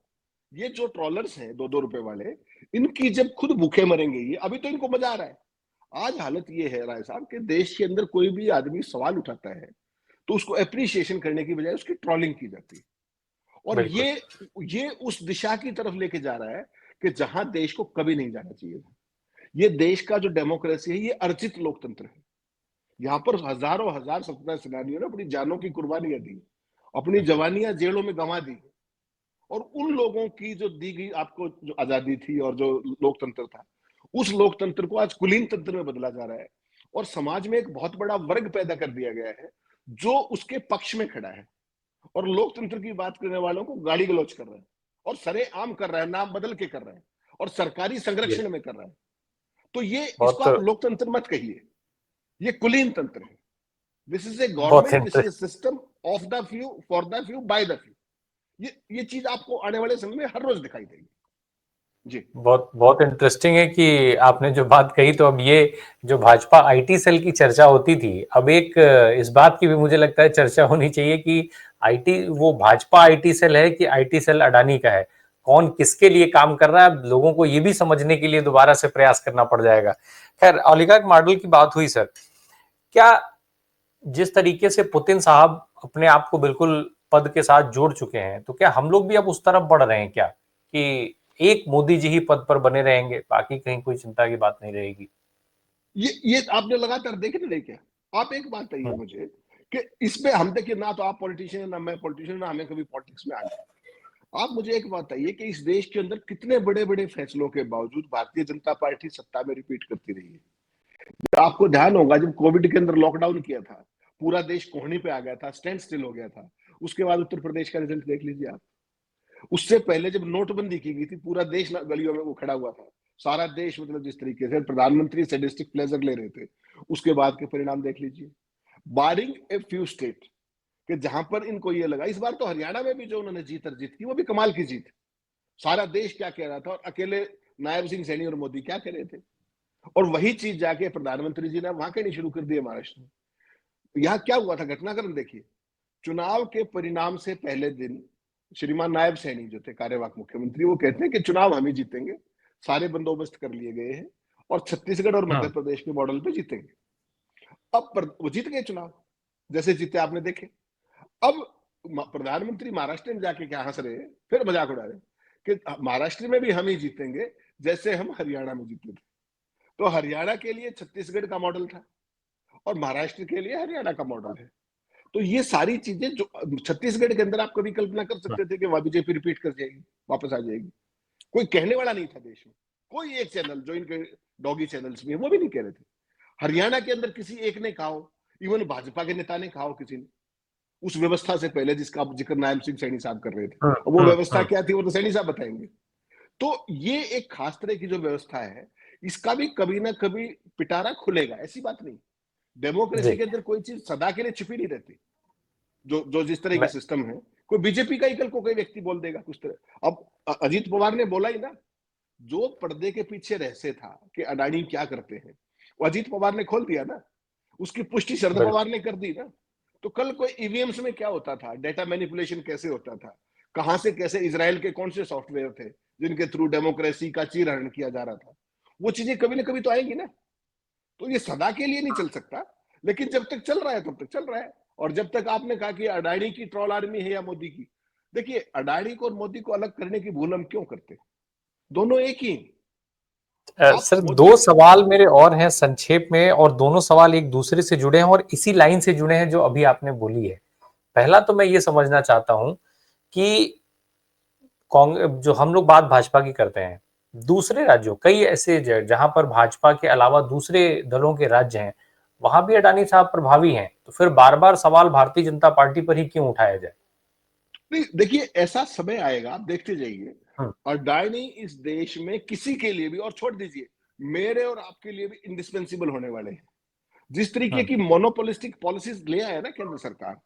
ये जो ट्रोलर्स हैं 2-2 रुपए वाले, इनकी जब खुद भूखे मरेंगे ये, अभी तो इनको मजा आ रहा है। आज हालत ये है राय साहब कि देश के अंदर कोई भी आदमी सवाल उठाता है तो उसको एप्रिसिएशन करने की बजाय उसकी ट्रोलिंग की जाती है। और बिल्कुल। ये उस दिशा की तरफ लेके जा रहा है कि जहां देश को कभी नहीं जाना चाहिए था। ये देश का जो डेमोक्रेसी है, ये अर्जित लोकतंत्र है। यहाँ पर हजारों हजार स्वतंत्रता सेनानियों ने अपनी जानों की कुर्बानियां दी, अपनी बिल्कुल। जवानियां जेलों में गंवा दी। और उन लोगों की जो दी गई आपको जो आजादी थी और जो लोकतंत्र था, उस लोकतंत्र को आज कुलीन तंत्र में बदला जा रहा है। और समाज में एक बहुत बड़ा वर्ग पैदा कर दिया गया है जो उसके पक्ष में खड़ा है, और लोकतंत्र की बात करने वालों को गाली गलौज कर रहा है, और सरेआम कर रहा है, नाम बदल के कर रहा है, और सरकारी ये संरक्षण में कर रहा है। तो ये, इसको बहुत आप लोकतंत्र मत कहिए, ये कुलीन तंत्र है। दिस इज ए बहुत government, this is a interest system of the few, for the few, by the few. ये चीज आपको आने वाले समय में हर रोज दिखाई देगी। जी। बहुत बहुत इंटरेस्टिंग है कि आपने जो बात कही, तो अब ये जो भाजपा आईटी सेल की चर्चा होती थी, अब एक इस बात की भी मुझे लगता है चर्चा होनी चाहिए कि आईटी, वो भाजपा आईटी सेल है कि आईटी सेल अडानी का है, कौन किसके लिए काम कर रहा है, अब लोगों को ये भी समझने के लिए दोबारा से प्रयास करना पड़ जाएगा। खैर, ओलिगार्क मॉडल की बात हुई सर, क्या जिस तरीके से पुतिन साहब अपने आप को बिल्कुल पद के साथ जोड़ चुके हैं, तो क्या हम लोग भी अब उस तरफ बढ़ रहे हैं क्या, कि एक मोदी जी ही पद पर बने रहेंगे, बाकी कहीं कोई चिंता की बात नहीं रहेगी? ये आपने लगातार देखे नहीं क्या? आप एक बात कहिए हम्म, मुझे कि इसमें हम देखिए, ना तो आप पॉलिटिशियन ना मैं पॉलिटिशियन, ना हमें कभी पॉलिटिक्स में आना। आप मुझे एक बात बताइए कि इस देश के अंदर कितने बड़े बड़े फैसलों के बावजूद भारतीय जनता पार्टी सत्ता में रिपीट करती रही है। आपको ध्यान होगा जब कोविड के अंदर लॉकडाउन किया था, पूरा देश कोहनी पे आ गया था, स्टैंड स्टिल हो गया था। उसके बाद उत्तर प्रदेश का रिजल्ट देख लीजिए आप। उससे पहले जब नोटबंदी की गई थी, पूरा देश गलियों में वो खड़ा हुआ था। सारा देश मतलब जिस तरीके से प्रधानमंत्री सैडिस्टिक प्लेजर ले रहे थे, उसके बाद के परिणाम देख लीजिए। बारिंग ए फ्यू स्टेट कि जहां पर इनको ये लगा, इस बार तो हरियाणा में भी जो उन्होंने जीत की, वो भी कमाल की जीत। सारा देश क्या कह रहा था और अकेले नायब सिंह सैनी और मोदी क्या कह रहे थे, और वही चीज जाके प्रधानमंत्री जी ने वहां कहनी शुरू कर दी महाराष्ट्र में। यहाँ क्या हुआ था, घटनाक्रम देखिए। चुनाव के परिणाम से पहले दिन श्रीमान नायब सैनी जो थे कार्यवाहक मुख्यमंत्री, वो कहते हैं कि चुनाव हम ही जीतेंगे, सारे बंदोबस्त कर लिए गए हैं और छत्तीसगढ़ और मध्य हम्म, प्रदेश के मॉडल पे जीतेंगे। वो जीत गए चुनाव, जैसे जीते आपने देखे। अब प्रधानमंत्री महाराष्ट्र में जाके क्या हंस रहे हैं, फिर मजाक उड़ा रहे हैं कि महाराष्ट्र में भी हम ही जीतेंगे जैसे हम हरियाणा में जीते थे। तो हरियाणा के लिए छत्तीसगढ़ का मॉडल था और महाराष्ट्र के लिए हरियाणा का मॉडल है। तो ये सारी चीजें जो छत्तीसगढ़ के अंदर आप कभी कल्पना कर हम्म, सकते थे कि वहां बीजेपी रिपीट कर जाएगी, वापस आ जाएगी? कोई कहने वाला नहीं था देश में। कोई एक चैनल जो इनके डॉगी चैनल्स में, वो भी नहीं कह रहे थे। हरियाणा के अंदर किसी एक ने कहा हो, इवन भाजपा के नेता ने कहा हो किसी ने, उस व्यवस्था से पहले जिसका आप जिक्र नायब सिंह सैनी साहब कर रहे थे, हम्म, और वो हम्म, व्यवस्था क्या थी वो तो सैनी साहब बताएंगे। तो ये एक खास तरह की जो व्यवस्था है, इसका भी कभी ना कभी पिटारा खुलेगा, ऐसी बात नहीं। डेमोक्रेसी जी, के अंदर कोई चीज सदा के लिए छिपी नहीं रहती। जो जो जिस तरह की मैं सिस्टम है, कोई बीजेपी का ही कल को कोई व्यक्ति बोल देगा कुछ तरह। अब अजीत पवार ने बोला ही ना, जो पर्दे के पीछे रहस्य था कि अडानी क्या करते हैं, वो अजीत पवार ने खोल दिया ना। उसकी पुष्टि शरद बिल्कुल, पवार ने कर दी ना। तो कल कोई ईवीएम्स में क्या होता था, डेटा मैनिपुलेशन कैसे होता था, कहां से कैसे, इजराइल के कौन से सॉफ्टवेयर थे जिनके थ्रू डेमोक्रेसी का चीरहरण किया जा रहा था, वो चीजें कभी ना कभी तो आएंगी ना। तो ये सदा के लिए नहीं चल सकता, लेकिन जब तक चल रहा है तब तक चल रहा है। और जब तक आपने कहा कि अडानी की ट्रोल आर्मी है या मोदी की, देखिए अडानी को और मोदी को अलग करने की भूल हम क्यों करते हैं? दोनों एक ही हैं। आप सर मोदी, दो सवाल मेरे और हैं संक्षेप में, और दोनों सवाल एक दूसरे से जुड़े हैं और इसी लाइन से जुड़े हैं जो अभी आपने बोली है। पहला तो मैं ये समझना चाहता हूं कि कांग्रेस, जो हम लोग बात भाजपा की करते हैं, दूसरे राज्यों, कई ऐसे जहां पर भाजपा के अलावा दूसरे दलों के राज्य हैं, वहां भी अडानी साहब प्रभावी हैं, तो फिर बार बार सवाल भारतीय जनता पार्टी पर ही क्यों उठाया जाए? नहीं देखिए, ऐसा समय आएगा, आप देखते जाइए। हम्म, अडानी इस देश में किसी के लिए भी, और छोड़ दीजिए मेरे और आपके लिए भी, इंडिस्पेंसिबल होने वाले हैं। जिस तरीके हम्म, की मोनोपोलिस्टिक पॉलिसीज ले आया ना केंद्र सरकार,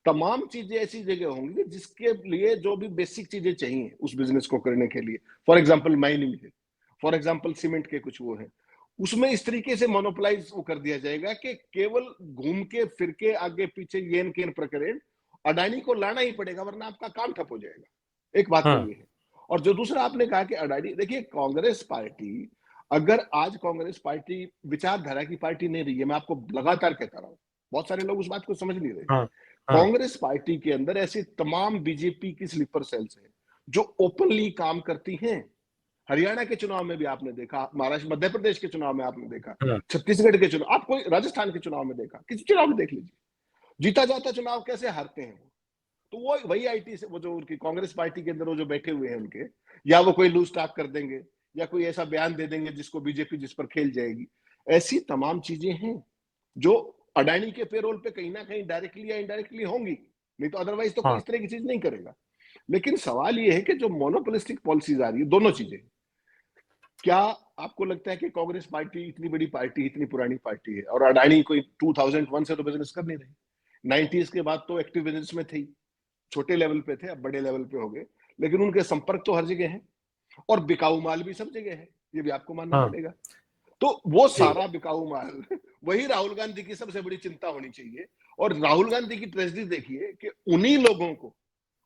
तमाम चीजें ऐसी जगह होंगी जिसके लिए जो भी बेसिक चीजें चाहिए उस बिजनेस को करने के लिए, फॉर एग्जांपल माइनिंग है, फॉर एग्जांपल सीमेंट के कुछ वो है, उसमें इस तरीके से मोनोपोलाइज वो कर दिया जाएगा कि केवल घूम के फिर के आगे पीछे येन केन प्रकरण अडानी को लाना ही पड़ेगा, वरना आपका काम ठप हो जाएगा। एक बात तो हम्म, ये है। और जो दूसरा आपने कहा कि अडानी, देखिए कांग्रेस पार्टी, अगर आज कांग्रेस पार्टी विचारधारा की पार्टी नहीं रही है, मैं आपको लगातार कहता रहा हूं, बहुत सारे लोग उस बात को समझ नहीं रहे। हम्म, हम्म, कांग्रेस पार्टी के अंदर ऐसे तमाम बीजेपी की स्लीपर सेल्स हैं जो ओपनली काम करती हैं। हरियाणा के चुनाव में भी आपने देखा, महाराष्ट्र मध्य प्रदेश के चुनाव में आपने देखा, हम्म, छत्तीसगढ़ के चुनाव, आप कोई राजस्थान के चुनाव में देखा, किसी चुनाव में देख लीजिए, जीता जाता चुनाव कैसे हारते हैं वो। तो वो वही आईटी से, वो जो उनकी कांग्रेस पार्टी के अंदर वो जो बैठे हुए हैं उनके, या वो कोई लूज टॉक कर देंगे या कोई ऐसा बयान दे देंगे जिसको बीजेपी जिस पर खेल जाएगी। ऐसी तमाम चीजें हैं जो अडानी के पेरोल पे कहीं ना कहीं डायरेक्टली या इनडायरेक्टली होंगी, नहीं तो अदरवाइज तो कोई हम्म, इस तरह की चीज नहीं करेगा। लेकिन सवाल ये है कि जो मोनोपोलिस्टिक पॉलिसीज आ रही है, दोनों चीजें, क्या आपको लगता है कि कांग्रेस पार्टी इतनी बड़ी पार्टी, इतनी पुरानी पार्टी है, और अडानी कोई 2001 से तो बिजनेस कर नहीं रही, 90s के बाद तो एक्टिव बिजनेस में थी, छोटे लेवल पे थे, अब बड़े लेवल पे हो गए, लेकिन उनके संपर्क तो हर जगह है, और बिकाऊ माल भी सब जगह है, ये भी आपको मानना हाँ पड़ेगा। तो वो जी। सारा बिकाऊ माल वही राहुल गांधी की सबसे बड़ी चिंता होनी चाहिए। और राहुल गांधी की ट्रेजेडी देखिए कि उन्हीं लोगों को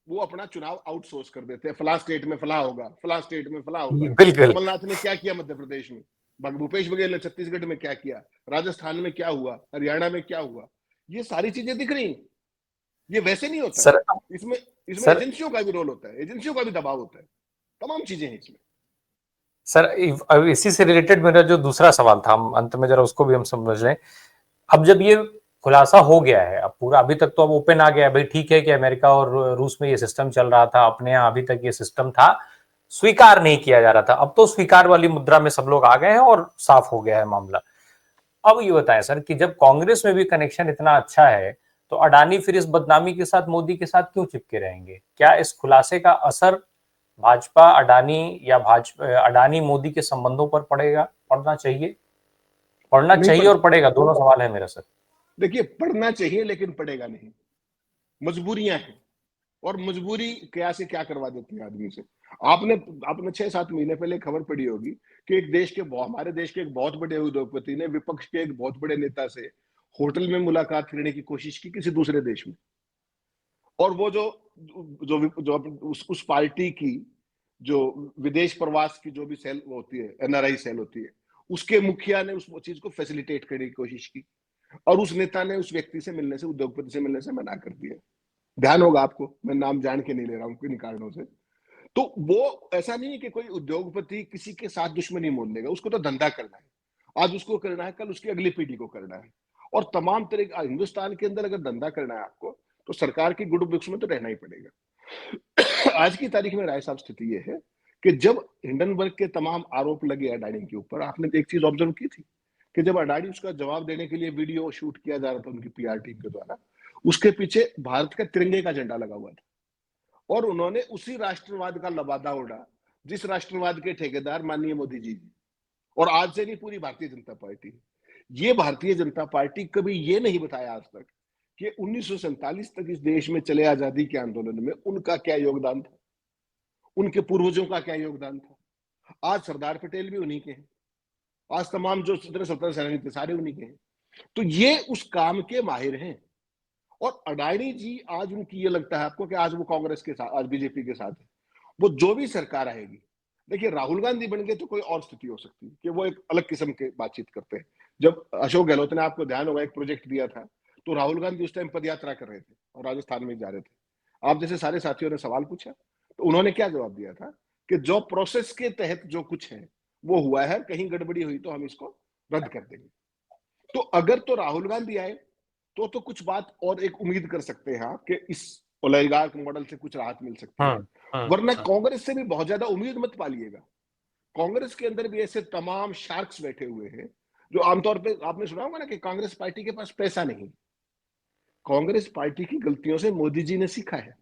वो अपना चुनाव आउटसोर्स कर देते हैं, फला स्टेट में फला होगा, फला स्टेट में फला होगा। बिल्कुल। कमलनाथ ने क्या किया मध्य प्रदेश में, भूपेश बघेल ने छत्तीसगढ़ में क्या किया, राजस्थान में क्या हुआ, हरियाणा में क्या हुआ, ये सारी चीजें दिख रही। ये वैसे नहीं होता है, सर इसमें इसमें सर एजेंसियों का भी रोल होता है, एजेंसियों का भी दबाव होता है, तमाम चीजें हैं इसमें। सर अब इसी से रिलेटेड मेरा जो दूसरा सवाल था, हम अंत में जरा उसको भी हम समझ लें। अब जब ये खुलासा हो गया है, अब पूरा अभी तक तो अब ओपन आ गया है भाई, ठीक है कि अमेरिका और रूस में ये सिस्टम चल रहा था, अपने यहाँ अभी तक ये सिस्टम था, स्वीकार नहीं किया जा रहा था, अब तो स्वीकार वाली मुद्रा में सब लोग आ गए हैं और साफ हो गया है मामला। अब ये बताएं सर कि जब कांग्रेस में भी कनेक्शन इतना अच्छा है, तो अडानी फिर इस बदनामी के साथ मोदी के साथ क्यों चिपके रहेंगे? क्या इस खुलासे का असर भाजपा अडानी या भाजपा अडानी मोदी के संबंधों पर पड़ेगा, पड़ना नहीं चाहिए पड़ और पड़ेगा, दोनों सवाल है मेरा सर। देखिए, पढ़ना चाहिए लेकिन पढ़ेगा नहीं, मजबूरियां हैं, और मजबूरी क्या से क्या करवा देती है आदमी से। आपने आपने 6-7 महीने पहले खबर पड़ी होगी कि एक देश के हमारे देश के एक बहुत बड़े उद्योगपति ने विपक्ष के एक बहुत बड़े नेता से होटल में मुलाकात करने की कोशिश की किसी दूसरे देश में, और वो जो जो जो उस पार्टी की जो विदेश प्रवास की जो भी सेल होती है, एनआरआई सेल होती है, उसके मुखिया ने उस चीज को फैसिलिटेट करने की कोशिश की, और उस नेता ने उस व्यक्ति से मिलने से, उद्योगपति से मिलने से मना कर दिया। ध्यान होगा आपको, मैं नाम जान के नहीं ले रहा हूं किन कारणों से। तो वो ऐसा नहीं है कि कोई उद्योगपति किसी के साथ दुश्मनी मोल लेगा, उसको तो धंधा करना है, आज उसको करना है, कल उसकी अगली पीढ़ी को करना है, और तमाम तरह का हिंदुस्तान के अंदर अगर धंधा करना है आपको, तो सरकार की गुड बुक्स में तो रहना ही पड़ेगा। आज की तारीख में राय साहब स्थिति यह है कि जब हिंडनबर्ग के तमाम आरोप लगे अडानी के ऊपर, आपने एक चीज ऑब्जर्व की थी कि जब अडानी उसका जवाब देने के लिए वीडियो शूट किया जा रहा था उनकी पीआर टीम के द्वारा, उसके पीछे भारत का तिरंगे का झंडा लगा हुआ था, और उन्होंने उसी राष्ट्रवाद का लबादा उड़ा जिस राष्ट्रवाद के ठेकेदार माननीय मोदी जी, और आज से नहीं पूरी भारतीय जनता पार्टी। ये भारतीय जनता पार्टी कभी ये नहीं बताया आज तक कि 1947 तक इस देश में चले आजादी के आंदोलन में उनका क्या योगदान था, उनके पूर्वजों का क्या योगदान था। आज सरदार पटेल भी उन्हीं के हैं, आज तमाम जो स्वतंत्रता सेनानी थे सारे उन्हीं के हैं। तो ये उस काम के माहिर हैं। और अडानी जी आज उनकी ये लगता है आपको कि आज वो कांग्रेस के साथ, आज बीजेपी के साथ है, वो जो भी सरकार आएगी, देखिए राहुल गांधी बन गए तो कोई और स्थिति हो सकती है कि वो एक अलग किस्म के बातचीत करते हैं। जब अशोक गहलोत ने, आपको ध्यान होगा, एक प्रोजेक्ट दिया था, तो राहुल गांधी उस टाइम पदयात्रा कर रहे थे और राजस्थान में जा रहे थे। आप जैसे सारे साथियों ने सवाल पूछा, तो उन्होंने क्या जवाब दिया था कि जो प्रोसेस के तहत जो कुछ है वो हुआ है, कहीं गड़बड़ी हुई तो हम इसको रद्द कर देंगे। तो अगर तो राहुल गांधी आए तो कुछ बात और एक उम्मीद कर सकते हैं आप कि इस ओलिगार्क मॉडल से कुछ राहत मिल सकती है, हम्म हम्म वरना हम्म। कांग्रेस से भी बहुत ज्यादा उम्मीद मत पालिएगा। कांग्रेस के अंदर भी ऐसे तमाम शार्क्स बैठे हुए हैं जो आमतौर पे आपने सुना होगा ना कि कांग्रेस पार्टी के पास पैसा नहीं। कांग्रेस पार्टी की गलतियों से मोदी जी ने सीखा है।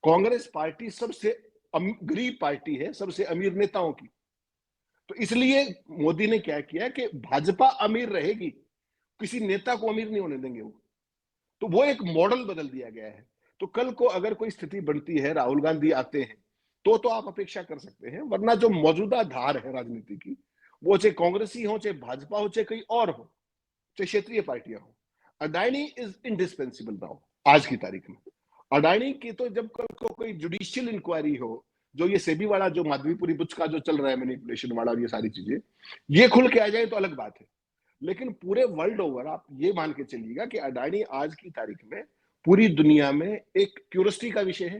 कांग्रेस पार्टी सबसे गरीब पार्टी है, सबसे अमीर नेताओं की। तो इसलिए मोदी ने क्या किया कि भाजपा अमीर रहेगी, किसी नेता को अमीर नहीं होने देंगे वो। तो वो एक मॉडल बदल दिया गया है। तो कल को अगर कोई स्थिति बनती है, राहुल गांधी आते हैं, तो आप अपेक्षा कर सकते हैं, वरना जो मौजूदा धार है राजनीति की, वो चाहे कांग्रेसी हो, चाहे भाजपा हो, चाहे कोई और हो, चाहे क्षेत्रीय पार्टियां हो, अडानी इज इंडिस्पेंसिबल नाउ आज की तारीख में। अडानी की तो जब कल को कोई जुडिशियल इंक्वायरी हो, जो ये सेबी वाला जो माधवीपुरी बुच का जो चल रहा है मैनिपुलेशन वाला और ये सारी चीजें, ये खुल के आ जाए तो अलग बात है। लेकिन पूरे वर्ल्ड ओवर आप ये मान के चलिएगा कि अडानी आज की तारीख में पूरी दुनिया में एक क्यूरियोसिटी का विषय है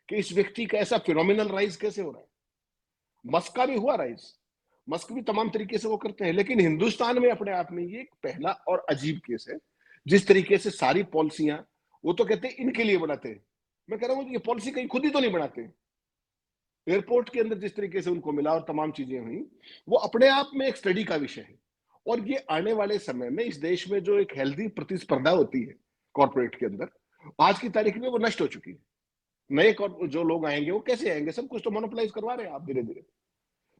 कि इस व्यक्ति का ऐसा फिनोमिनल राइज कैसे हो रहा है। मस्क का भी हुआ राइज, मस्क भी तमाम तरीके से वो करते हैं, लेकिन हिंदुस्तान में अपने आप में ये एक पहला और अजीब केस है। जिस तरीके से सारी पॉलिसियां, वो तो कहते हैं इनके लिए बनाते हैं, मैं कह रहा हूँ ये पॉलिसी कहीं खुद ही तो नहीं बनाते। एयरपोर्ट के अंदर जिस तरीके से उनको मिला और तमाम चीजें हुई, वो अपने आप में एक स्टडी का विषय है। और ये आने वाले समय में इस देश में जो एक हेल्दी प्रतिस्पर्धा होती है कॉर्पोरेट के अंदर, आज की तारीख में वो नष्ट हो चुकी है। नए जो लोग आएंगे वो कैसे आएंगे, सब कुछ तो मोनोपोलाइज करवा रहे हैं आप धीरे धीरे।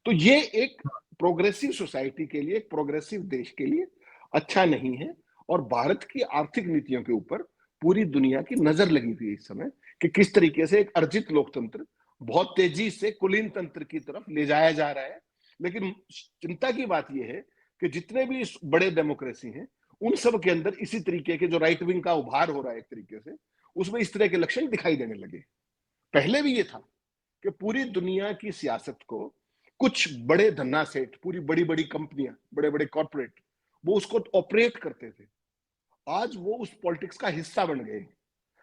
तो ये एक प्रोग्रेसिव सोसाइटी के लिए, एक प्रोग्रेसिव देश के लिए अच्छा नहीं है। और भारत की आर्थिक नीतियों के ऊपर पूरी दुनिया की नजर लगी हुई है इस समय कि किस तरीके से एक अर्जित लोकतंत्र बहुत तेजी से कुलीन तंत्र की तरफ ले जाया जा रहा है। लेकिन चिंता की बात यह है कि जितने भी बड़े डेमोक्रेसी हैं, उन सब के अंदर इसी तरीके के जो राइट विंग का उभार हो रहा है एक तरीके से, उसमें इस तरह के लक्षण दिखाई देने लगे। पहले भी ये था कि पूरी दुनिया की सियासत को कुछ बड़े धन्ना सेठ, पूरी बड़ी बड़ी कंपनियां, बड़े बड़े कॉर्पोरेट, वो उसको ऑपरेट करते थे। आज वो उस पॉलिटिक्स का हिस्सा बन गए,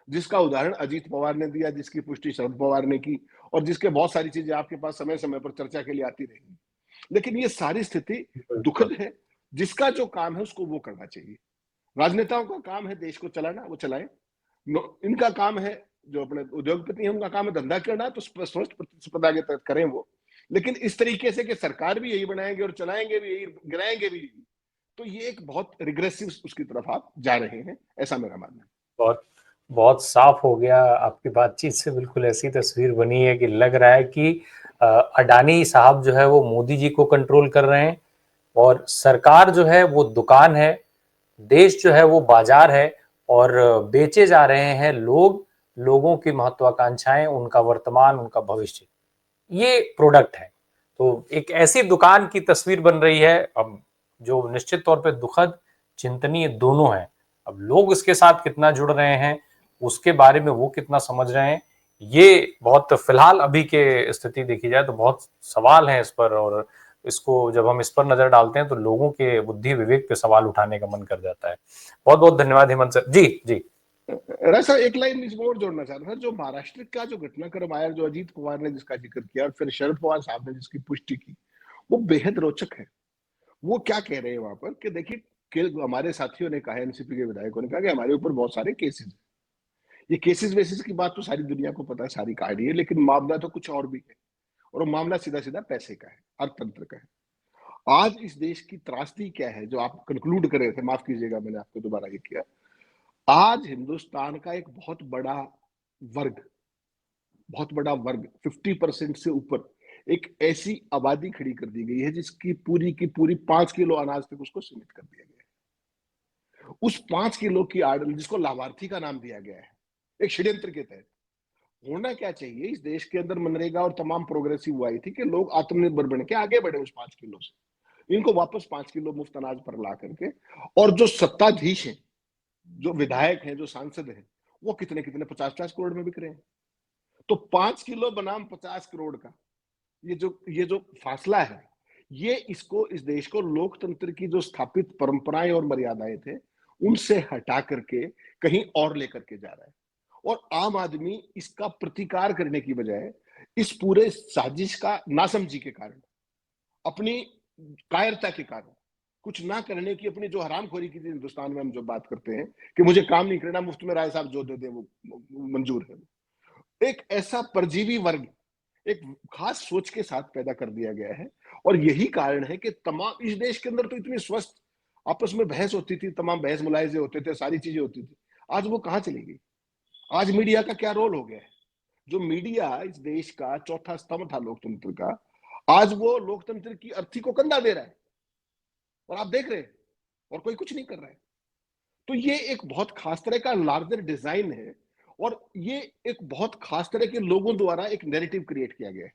जिसका उदाहरण अजीत पवार ने दिया, जिसकी पुष्टि शरद पवार ने की, और जिसके बहुत सारी चीजें आपके पास समय समय पर चर्चा के लिए आती रहेंगी। लेकिन ये सारी स्थिति दुखद है। जिसका जो काम है उसको वो करना चाहिए। राजनेताओं का काम है देश को चलाना, वो चलाएं। इनका काम है, जो अपने उद्योगपति हैं, उनका काम है धंधा करना, तो स्वस्थ प्रतिस्पर्धा के तहत करें वो। लेकिन इस तरीके से कि सरकार भी यही बनाएंगे और चलाएंगे भी यही, गिराएंगे भी, तो ये एक बहुत रिग्रेसिव उसकी तरफ आप जा रहे हैं, ऐसा मेरा मानना है। बहुत बहुत साफ हो गया आपकी बातचीत से। बिल्कुल ऐसी तस्वीर बनी है कि लग रहा है कि अडानी साहब जो है वो मोदी जी को कंट्रोल कर रहे हैं, और सरकार जो है वो दुकान है, देश जो है वो बाजार है, और बेचे जा रहे हैं लोग, लोगों की महत्वाकांक्षाएं, उनका वर्तमान, उनका भविष्य, ये प्रोडक्ट है। तो एक ऐसी दुकान की तस्वीर बन रही है अब, जो निश्चित तौर पे दुखद, चिंतनीय दोनों है। अब लोग इसके साथ कितना जुड़ रहे हैं, उसके बारे में वो कितना समझ रहे हैं, ये बहुत फिलहाल अभी के स्थिति देखी जाए तो बहुत सवाल है इस पर। और इसको जब हम इस पर नजर डालते हैं तो लोगों के बुद्धि विवेक पे सवाल उठाने का मन कर जाता है। बहुत बहुत धन्यवाद हेमंत सर। जी जी। सर एक लाइन इसमें और जोड़ना चाह रहा था। जो महाराष्ट्र का जो घटनाक्रम आया, जो अजीत पवार ने जिसका जिक्र किया और फिर शरद पवार साहब ने जिसकी पुष्टि की, वो बेहद रोचक है। वो क्या कह रहे हैं वहां पर कि देखिए, हमारे साथियों ने कहा, एनसीपी के विधायकों ने कहा कि हमारे ऊपर बहुत सारे केसेस हैं। ये केसेस वेसेस की बात तो सारी दुनिया को पता है, सारी कहानी है, लेकिन मामला तो कुछ और भी है। और वो मामला सीधा सीधा पैसे का है, अर्थतंत्र का है। आज इस देश की त्रासदी क्या है, जो आप कंक्लूड कर रहे थे, माफ कीजिएगा मैंने आपको दोबारा ये किया। आज हिंदुस्तान का एक वर्ग बहुत बड़ा वर्ग 50% से ऊपर एक ऐसी आबादी खड़ी कर दी गई है जिसकी पूरी की पूरी 5 किलो अनाज तक उसको सीमित कर दिया गया है। उस 5 किलो की आड़, जिसको लाभार्थी का नाम दिया गया है एक षड्यंत्र के तहत। होना क्या चाहिए, इस देश के अंदर मनरेगा और तमाम प्रोग्रेसिव हुआ थी कि लोग आत्मनिर्भर बन के आगे बढ़े उस 5 किलो से। इनको वापस 5 किलो मुफ्त अनाज पर ला करके, और जो सत्ताधीश हैं, जो विधायक हैं, जो सांसद हैं, वो कितने कितने 50-50 करोड़ में बिक रहे हैं। तो 5 किलो बनाम 50 करोड़ का ये जो फासला है, ये इसको, इस देश को लोकतंत्र की जो स्थापित परंपराएं और मर्यादाएं थे, उनसे हटा करके कहीं और लेकर के जा रहा है। और आम आदमी इसका प्रतिकार करने की बजाय इस पूरे साजिश का नासमझी के कारण, अपनी कायरता के कारण, कुछ ना करने की अपनी जो हरामखोरी की थी, हिंदुस्तान में हम जो बात करते हैं कि मुझे काम नहीं करना, मुफ्त में राय साहब जो दे दे वो मंजूर है, एक ऐसा परजीवी वर्ग एक खास सोच के साथ पैदा कर दिया गया है। और यही कारण है कि तमाम इस देश के अंदर तो इतनी स्वस्थ आपस में बहस होती थी, तमाम बहस मुलायजे होते थे, सारी चीजें होती थी। आज वो कहां चली गई? आज मीडिया का क्या रोल हो गया है? जो मीडिया इस देश का चौथा स्तंभ था लोकतंत्र का, आज वो लोकतंत्र की अर्थी को कंधा दे रहा है, और आप देख रहे हैं, और कोई कुछ नहीं कर रहा है। तो ये एक बहुत खास तरह का लार्जर डिजाइन है, और ये एक बहुत खास तरह के लोगों द्वारा एक नैरेटिव क्रिएट किया गया है।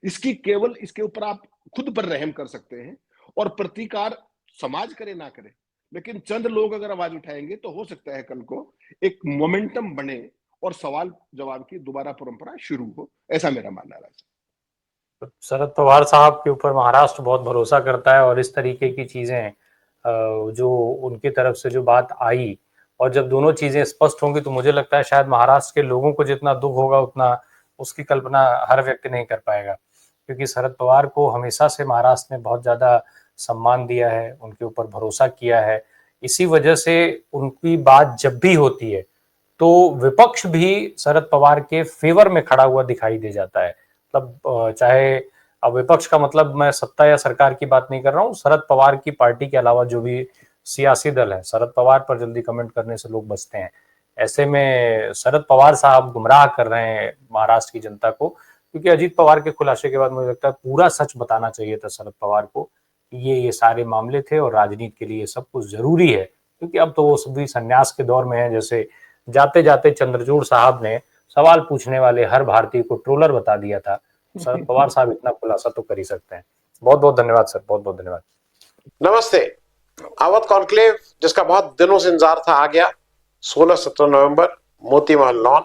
इसकी केवल इसके ऊपर आप खुद पर रहम कर सकते हैं, और प्रतिकार समाज करे ना करे, लेकिन चंद लोग अगर आवाज उठाएंगे तो हो सकता है कल को एक मोमेंटम बने और सवाल जवाब की दोबारा परंपरा शुरू हो, ऐसा मेरा मानना है। शरद पवार साहब के ऊपर महाराष्ट्र बहुत भरोसा करता है, और इस तरीके की चीजें जो उनकी तरफ से जो बात आई, और जब दोनों चीजें स्पष्ट होंगी तो मुझे लगता है शायद महाराष्ट्र के लोगों को जितना दुख होगा उतना उसकी कल्पना हर व्यक्ति नहीं कर पाएगा। क्योंकि शरद पवार को हमेशा से महाराष्ट्र ने बहुत ज्यादा सम्मान दिया है, उनके ऊपर भरोसा किया है। इसी वजह से उनकी बात जब भी होती है तो विपक्ष भी शरद पवार के फेवर में खड़ा हुआ दिखाई दे जाता है। मतलब चाहे, अब विपक्ष का मतलब मैं सत्ता या सरकार की बात नहीं कर रहा हूँ, शरद पवार की पार्टी के अलावा जो भी सियासी दल है, शरद पवार पर जल्दी कमेंट करने से लोग बचते हैं। ऐसे में शरद पवार साहब गुमराह कर रहे हैं महाराष्ट्र की जनता को, क्योंकि अजीत पवार के खुलासे के बाद मुझे लगता है पूरा सच बताना चाहिए था शरद पवार को, ये सारे मामले थे और राजनीति के लिए सब कुछ जरूरी है, क्योंकि अब तो वो सभी संन्यास के दौर में है। जैसे जाते जाते चंद्रचूड़ साहब ने सवाल पूछने वाले हर भारतीय को ट्रोलर बता दिया था, शरद पवार साहब इतना खुलासा तो कर ही सकते हैं। बहुत बहुत धन्यवाद सर, बहुत बहुत धन्यवाद। नमस्ते। अवध कॉन्क्लेव जिसका बहुत दिनों से इंतजार था आ गया। 16-17 नवंबर, मोती महल लॉन,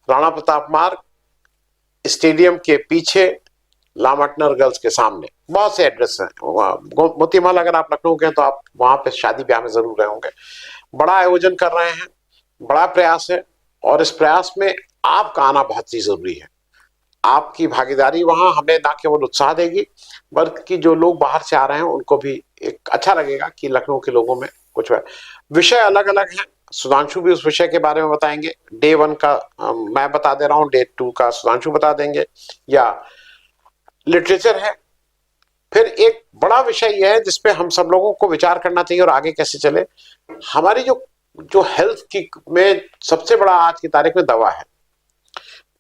राणा प्रताप मार्ग, स्टेडियम के पीछे, लामटनर गर्ल्स के सामने। बहुत से एड्रेस हैं। मोती महल अगर आप लखनऊ के हैं तो आप वहां पे शादी ब्याह में जरूर रहे होंगे। बड़ा आयोजन कर रहे हैं, बड़ा प्रयास है, और इस प्रयास में आपका आना बहुत ही जरूरी है। आपकी भागीदारी वहां हमें ना केवल उत्साह देगी, बल्कि जो लोग बाहर से आ रहे हैं उनको भी एक अच्छा लगेगा कि लखनऊ के लोगों में कुछ है। विषय अलग अलग हैं। सुधांशु भी उस विषय के बारे में बताएंगे। डे 1 का मैं बता दे रहा हूँ, डे 2 का सुधांशु बता देंगे, या लिटरेचर है। फिर एक बड़ा विषय यह है जिसपे हम सब लोगों को विचार करना चाहिए और आगे कैसे चले। हमारी जो हेल्थ की में सबसे बड़ा आज की तारीख में दवा है।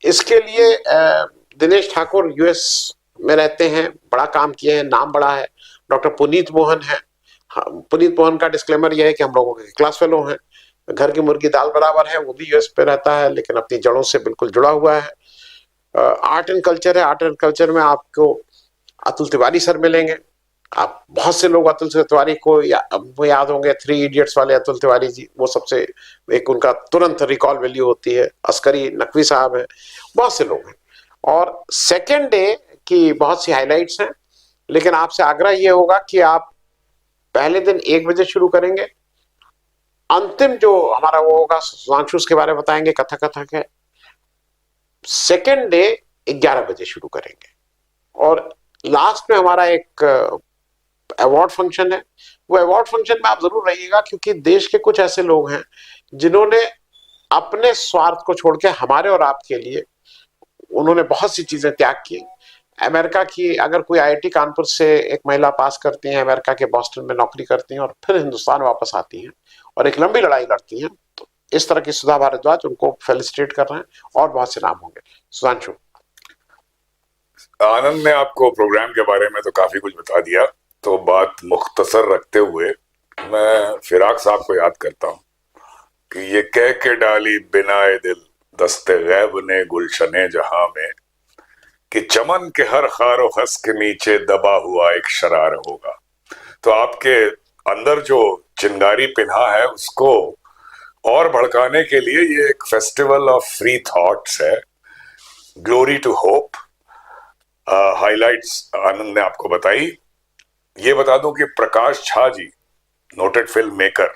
इसके लिए दिनेश ठाकुर यूएस में रहते हैं, बड़ा काम किए हैं, नाम बड़ा है। डॉक्टर पुनीत मोहन है। पुनीत मोहन का डिस्क्लेमर यह है कि हम लोगों के क्लास फेलो हैं। घर की मुर्गी दाल बराबर है। वो भी यूएस पे रहता है लेकिन अपनी जड़ों से बिल्कुल जुड़ा हुआ है। आर्ट एंड कल्चर है। आर्ट एंड कल्चर में आपको अतुल तिवारी सर मिलेंगे। आप बहुत से लोग अतुल तिवारी को याद होंगे, 3 इडियट्स वाले अतुल तिवारी जी, वो सबसे एक उनका तुरंत रिकॉल वैल्यू होती है। अस्करी नकवी साहब है, बहुत से लोग हैं। और सेकेंड डे की बहुत सी हाइलाइट्स हैं, लेकिन आपसे आग्रह ये होगा कि आप पहले दिन 1 बजे शुरू करेंगे। अंतिम जो हमारा वो होगा, सुधांशु के बारे में बताएंगे, कथक है। सेकेंड डे 11 बजे शुरू करेंगे। और लास्ट में हमारा एक अवार्ड फंक्शन है। वो अवार्ड फंक्शन में आप जरूर रहिएगा, क्योंकि देश के कुछ ऐसे लोग हैं जिन्होंने अपने स्वार्थ को छोड़ के हमारे और आपके लिए उन्होंने बहुत सी चीजें त्याग की। अमेरिका की अगर कोई आईआईटी कानपुर से एक महिला पास करती हैं, अमेरिका के बॉस्टन में नौकरी करती हैं और फिर हिंदुस्तान वापस आती हैं और एक लंबी लड़ाई लड़ती हैं, तो इस तरह की सुधा भारद्वाज, उनको फेलिसिटेट कर रहे हैं। और बहुत से नाम होंगे। सुधांशु। आनंद ने आपको प्रोग्राम के बारे में तो काफी कुछ बता दिया, तो बात मुख्तसर रखते हुए मैं फिराक साहब को याद करता हूँ कि ये कह के डाली बिनाए दिल दस्ते गैब ने गुलशने जहां में, कि चमन के हर खारो खस के नीचे दबा हुआ एक शरार होगा। तो आपके अंदर जो चिंगारी पिन्हा है उसको और भड़काने के लिए ये एक फेस्टिवल ऑफ फ्री थॉट्स है। Glory to hope. Highlights Anand ने आपको बताई। ये बता दूं कि Prakash Jha ji, noted film maker,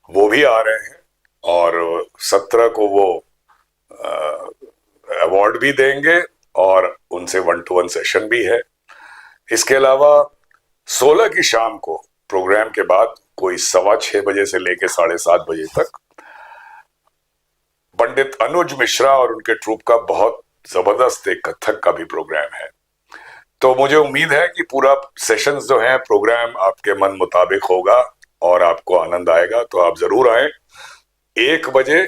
वो भी आ रहे हैं और 17 को वो अवार्ड भी देंगे और उनसे 1-to-1 सेशन भी है। इसके अलावा 16 की शाम को प्रोग्राम के बाद कोई 6:15 बजे से लेकर 7:30 बजे तक पंडित अनुज मिश्रा और उनके ट्रूप का बहुत जबरदस्त एक कथक का भी प्रोग्राम है। तो मुझे उम्मीद है कि पूरा सेशंस जो है, प्रोग्राम आपके मन मुताबिक होगा और आपको आनंद आएगा। तो आप जरूर आए। 1 बजे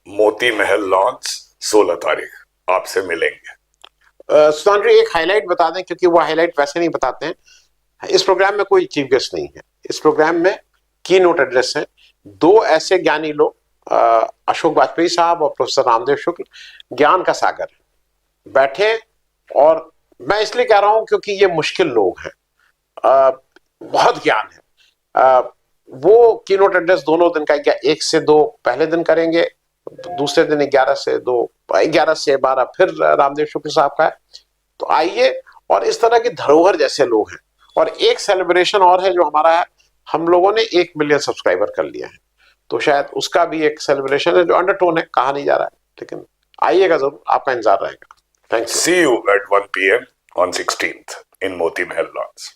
मोती महल लॉन्च, 16 तारीख, आपसे मिलेंगे। सुधांशु एक हाईलाइट बता दें, क्योंकि वो हाईलाइट वैसे नहीं बताते हैं। इस प्रोग्राम में कोई चीफ गेस्ट नहीं है। इस प्रोग्राम में की नोट एड्रेस है 2 ऐसे ज्ञानी लोग, अशोक वाजपेयी साहब और प्रोफेसर रामदेव शुक्ल, ज्ञान का सागर बैठे। और मैं इसलिए कह रहा हूं क्योंकि ये मुश्किल लोग हैं, बहुत ज्ञान है। वो की नोट एड्रेस दोनों दिन का, 1 से 2 पहले दिन करेंगे, दूसरे दिन 11 से 12 फिर रामदेव शुक्ल साहब का है। तो आइए, और इस तरह की धरोहर जैसे लोग हैं। और एक सेलिब्रेशन और है जो हमारा है, हम लोगों ने 1 मिलियन सब्सक्राइबर कर लिया है, तो शायद उसका भी एक सेलिब्रेशन है जो अंडरटोन है, कहा नहीं जा रहा है, लेकिन आइएगा जरूर, आपका इंतजार रहेगा। Thank you. See you at 1 p.m. on 16th in Moti Mahal Lawns.